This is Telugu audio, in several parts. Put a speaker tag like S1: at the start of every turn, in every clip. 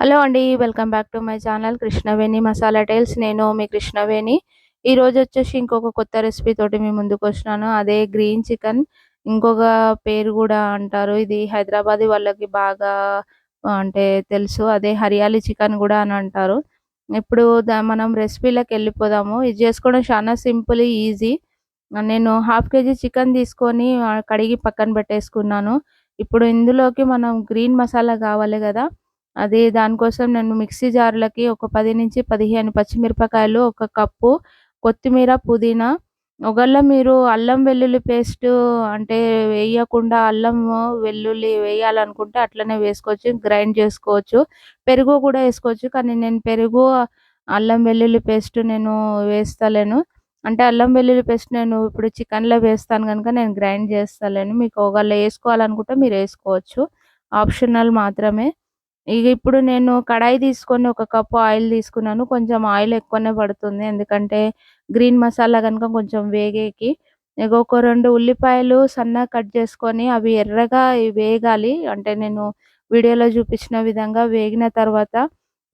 S1: హలో అండి. Welcome back to my channel Krishnaveni masala tiles. నేను మీ కృష్ణవేణి. ఈరోజొచ్చేసి ఇంకొక కొత్త రెసిపీ తోటి మీ ముందుకొచ్చినాను. అదే గ్రీన్ చికెన్. ఇంకొక పేరు గూడా అంటారు. ఇది హైదరాబాదీ వాళ్ళకి బాగా అంటే తెలుసు. అదే హరియాలీ చికెన్ గూడా అని అంటారు. ఇప్పుడు మనం రెసిపీలకెళ్ళిపోదాము. ఇది జేసుకోవడం చానా సింపుల్, ఈజీ. నేను హాఫ్ కేజీ చికెన్ తీసుకొని కడిగి పక్కన పెట్టేసుకున్నాను. ఇప్పుడు ఇందులోకి మనం గ్రీన్ మసాలా గావాలి గదా! దానికోసం నేను మిక్సీ జార్‌లకి ఒక 10-15 పచ్చిమిరపకాయలు, ఒక కప్పు కొత్తిమీర, పుదీనా, ఒకవేళ మీరు అల్లం వెల్లుల్లి పేస్టు అంటే వేయకుండా అల్లము, వెల్లుల్లి వేయాలనుకుంటే అట్లనే వేసుకోవచ్చు. గ్రైండ్ చేసుకోవచ్చు. పెరుగు కూడా ఏసుకోవచ్చు. కానీ నేను పెరుగు, అల్లం వెల్లుల్లి పేస్ట్ నేను వేస్తలేను. అంటే అల్లం వెల్లుల్లి పేస్ట్ నేను ఇప్పుడు చికెన్‌లో వేస్తాను గనుక నేను గ్రైండ్ చేస్తలేను. మీకు ఒకవేళ ఏసుకోవాలనుకుంటే మీరేసుకోవచ్చు. ఆప్షనల్ మాత్రమే. ఇప్పుడు నేను కడాయి తీసుకొని ఒక కప్పు ఆయిల్ తీసుకున్నాను. కొంచెం ఆయిల్ ఎక్కువనే పడుతుంది. ఎందుకంటే గ్రీన్ మసాలా గనుక కొంచెం వేగేకి. ఒక 2 ఉల్లిపాయలు సన్నగా కట్ చేసుకొని అవి ఎర్రగా వేగాలి. అంటే నేను వీడియోలో చూపించిన విధంగా వేగిన తర్వాత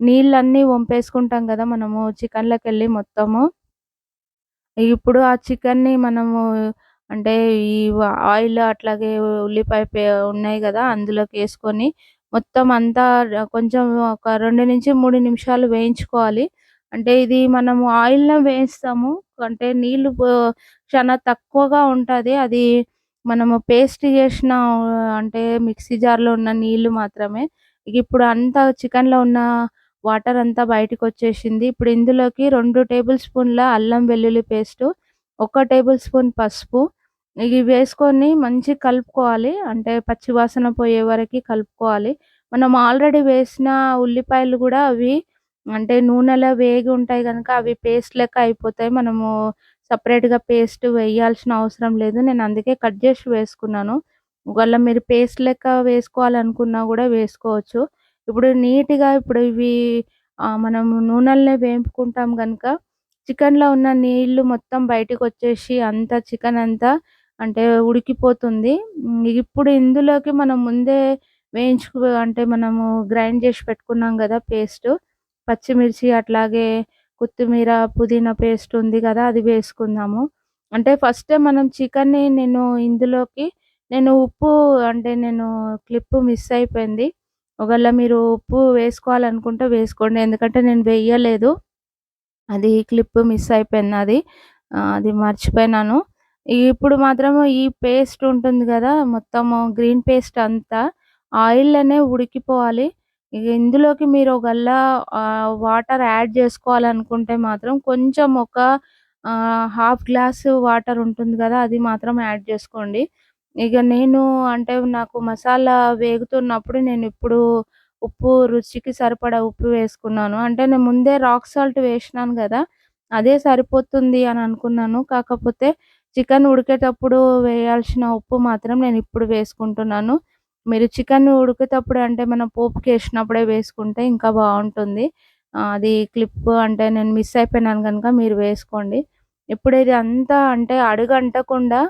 S1: నీళ్ళన్నీ వంపేసుకుంటాం గదా! మనము చికెన్‌లోకెళ్ళి మొత్తము. ఇప్పుడు ఆ చికెన్‌ని మనము అంటే ఈ ఆయిల్ అట్లాగే ఉల్లిపాయ ఉన్నాయి గదా! అందులోకేసుకొని మొత్తం అంతా కొంచెం ఒక 2-3 నిమిషాలు వేయించుకోవాలి. అంటే ఇది మనము ఆయిల్‌లో వేయిస్తాము. అంటే నీళ్లు చానా తక్కువగా ఉంటది. అది మనము పేస్ట్ చేసిన అంటే మిక్సీ జార్‌లో ఉన్న నీళ్లు మాత్రమే. ఇప్పుడు అంతా చికెన్‌లో ఉన్న వాటర్ అంతా బయటికొచ్చేసింది. ఇప్పుడు ఇందులోకి 2 టేబుల్ స్పూన్ల అల్లం వెల్లుల్లి పేస్టు, ఒక టేబుల్ స్పూన్ పసుపు ఇవి వేసుకొని మంచిగా కలుపుకోవాలి. అంటే పచ్చి వాసన పోయే వరకి కలుపుకోవాలి. మనం ఆల్రెడీ వేసిన ఉల్లిపాయలు గూడా అవి అంటే నూనెలో వేగి ఉంటాయి గనక అవి పేస్ట్ లెక్క అయిపోతాయి. మనము సెపరేట్‌గా పేస్ట్ వేయాల్సిన అవసరం లేదు. నేను అందుకే కట్ జేసి వేసుకున్నాను. ఒకవేళ మీరు పేస్ట్ లెక్క వేసుకోవాలనుకున్నా గూడా వేసుకోవచ్చు. ఇప్పుడు ఇవి మనము నూనెలనే వేపుకుంటాం గనుక చికెన్‌లో ఉన్న నీళ్లు మొత్తం బయటికొచ్చేసి అంతా చికెన్ అంతా అంటే ఉడికిపోతుంది. ఇప్పుడు ఇందులోకి మనం ముందే అంటే మనము గ్రైండ్ జేసి పెట్టుకున్నాం గదా! పేస్టు. పచ్చిమిర్చి అట్లాగే కొత్తిమీర, పుదీనా పేస్ట్ ఉంది గదా! అది వేసుకుందాము. అంటే ఫస్టే మనం చికెన్‌ని నేను ఉప్పు అంటే నేను క్లిప్ మిస్ అయిపోయింది. ఒకవేళ మీరు ఉప్పు వేసుకోవాలనుకుంటే వేసుకోండి. ఎందుకంటే నేను వేయలేదు. అది క్లిప్ మిస్ అయిపోయింది నాది. అది మర్చిపోయినాను. ఇప్పుడు మాత్రము ఈ పేస్ట్ ఉంటుంది గదా! మొత్తము గ్రీన్ పేస్ట్ అంతా ఆయిల్‌లోనే ఉడికిపోవాలి. ఇందులోకి మీరు ఒకవేళ వాటర్ యాడ్ జేసుకోవాలనుకుంటే మాత్రం కొంచెం ఒక హాఫ్ గ్లాసు వాటర్ ఉంటుంది గదా! అది మాత్రం యాడ్ జేసుకోండి. నేను అంటే నాకు మసాలా వేగుతున్నప్పుడు నేనిప్పుడు రుచికి సరిపడా ఉప్పు వేసుకున్నాను. అంటే నేను ముందే రాక్ సాల్ట్ వేసినాను గదా! అదే సరిపోతుంది అని అనుకున్నాను. కాకపోతే చికెన్ ఉడికేటప్పుడు వేయాల్సిన ఉప్పు మాత్రం నేనిప్పుడు వేసుకుంటున్నాను. మీరు చికెన్ ఉడికేటప్పుడు అంటే మనం పోపుకేసినప్పుడే వేసుకుంటే ఇంకా బావుంటుంది. అది క్లిప్ అంటే నేను మిస్ అయిపోయినాను గనుక మీరు వేసుకోండి. ఇప్పుడు ఇది అంతా అంటే అడుగంటకుండా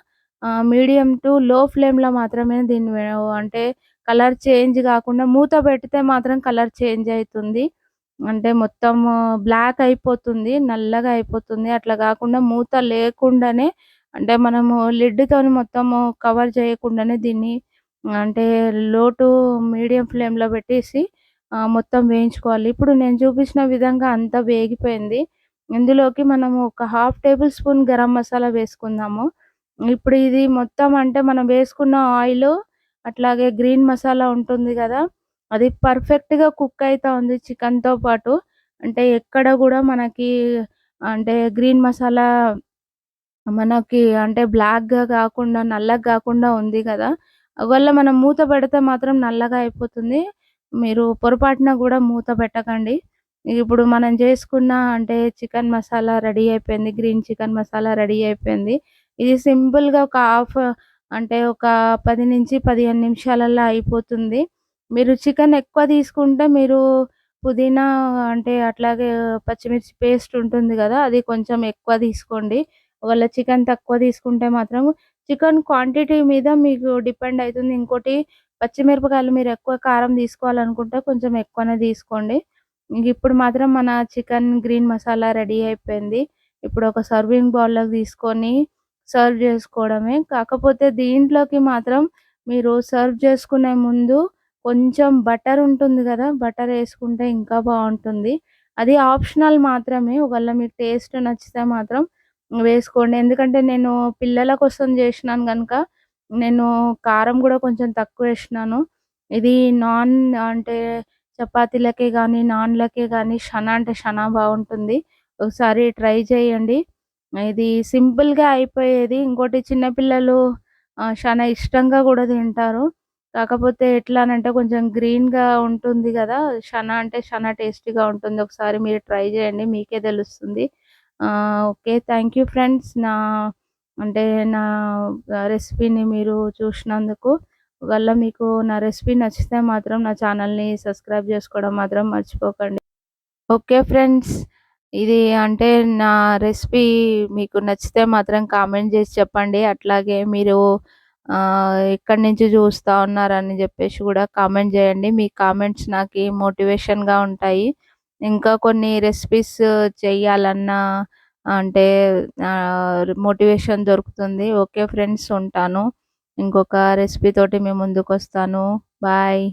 S1: మీడియం టు లో ఫ్లేమ్‌లో మాత్రమే దీన్ని అంటే కలర్ చేంజ్ గాకుండా మూత పెడితే మాత్రం కలర్ చేంజ్ అయితుంది. అంటే మొత్తము బ్లాక్ అయిపోతుంది. నల్లగా అయిపోతుంది. అట్లా గాకుండా మూత లేకుండానే అంటే మనము లిడ్‌తోని మొత్తము కవర్ చేయకుండానే దీన్ని అంటే లో టు మీడియం ఫ్లేమ్‌లో పెట్టేసి మొత్తం వేయించుకోవాలి. ఇప్పుడు నేను చూపించిన విధంగా అంతా వేగిపోయింది. ఇందులోకి మనము ఒక half table spoon garam masala వేసుకుందాము. ఇప్పుడు ఇది మొత్తం అంటే మనం వేసుకున్న ఆయిలు, అట్లాగే గ్రీన్ మసాలా ఉంటుంది గదా! అది పర్ఫెక్ట్‌గా కుక్ అయితా ఉంది చికెన్‌తో పాటు. అంటే ఎక్కడ గూడా మనకి అంటే గ్రీన్ మసాలా మనకి అంటే బ్లాక్‌గా గాకుండా, నల్లగా గాకుండా ఉంది గదా! ఒకవేళ మనం మూత పెడితే మాత్రం నల్లగా అయిపోతుంది. మీరు పొరపాటున గూడా మూత పెట్టకండి. ఇప్పుడు మనం జేసుకున్న అంటే చికెన్ మసాలా రెడీ అయిపోయింది. గ్రీన్ చికెన్ మసాలా రెడీ అయిపోయింది. ఇది సింపుల్‌గా ఒక అంటే ఒక 10-15 నిమిషాలల్లో అయిపోతుంది. మీరు చికెన్ ఎక్కువ తీసుకుంటే మీరు పుదీనా అంటే అట్లాగే పచ్చిమిర్చి పేస్ట్ ఉంటుంది గదా! అది కొంచెం ఎక్కువ తీసుకోండి. ఒకవేళ చికెన్ తక్కువ తీసుకుంటే మాత్రం చికెన్ క్వాంటిటీ మీద మీకు డిపెండ్ అయితుంది. ఇంకోటి పచ్చిమిరపకాయలు మీరు ఎక్కువ కారం తీసుకోవాలనుకుంటే కొంచెం ఎక్కువనే తీసుకోండి. ఇప్పుడు మాత్రం మన చికెన్ గ్రీన్ మసాలా రెడీ అయిపోయింది. ఇప్పుడు ఒక సర్వింగ్ బౌల్‌లోకి తీసుకొని సర్వ్ చేసుకోవడమే. కాకపోతే దీంట్లోకి మాత్రం మీరు సర్వ్ చేసుకునే ముందు కొంచెం బటర్ ఉంటుంది గదా! బటర్ యేసుకుంటే ఇంకా బావుంటుంది. అది ఆప్షనల్ మాత్రమే. ఒకవేళ మీకు టేస్ట్ నచ్చితే మాత్రం వేసుకోండి. ఎందుకంటే నేను పిల్లల కోసం జేసినాను గనుక, నేను కారం గూడా కొంచెం తక్కువేసినాను. ఇది నాన్ అంటే చపాతీలకే గానీ, నాన్‌లకే గానీ అంటే షనా బావుంటుంది. ఒకసారి ట్రై చేయండి. ఇది సింపుల్‌గా అయిపోయేది. ఇంకోటి చిన్న పిల్లలు చాలా ఇష్టంగా గూడా తింటారు. కాకపోతే ఎట్లానంటే కొంచెం గ్రీన్‌గా ఉంటుంది గదా! అంటే టేస్టీగా ఉంటుంది. ఒకసారి మీరు ట్రై జేయండి. మీకే తెలుస్తుంది. ఓకే. Thank you friends. అంటే నా రెసిపీని మీరు చూసినందుకు. ఒకవేళ మీకు నా రెసిపీ నచ్చితే మాత్రం నా ఛానల్‌ని సబ్స్క్రైబ్ జేసుకోవడం మాత్రం మర్చిపోకండి. Okay friends. ఇది అంటే నా రెసిపీ మీకు నచ్చితే మాత్రం కామెంట్ జేసి చెప్పండి. అట్లాగే మీరు ఎక్కడి నుంచి చూస్తా ఉన్నారని జెప్పేసి గూడా కామెంట్ జేయండి. మీ కామెంట్స్ నాకి మోటివేషన్‌గా ఉంటాయి. ఇంకా కొన్ని రెసిపీస్ చెయ్యాలన్నా అంటే మోటివేషన్ దొరుకుతుంది. ఓకే ఫ్రెండ్స్ ఉంటాను. ఇంకొక రెసిపీ తోటి మీ ముందుకొస్తాను. బాయ్.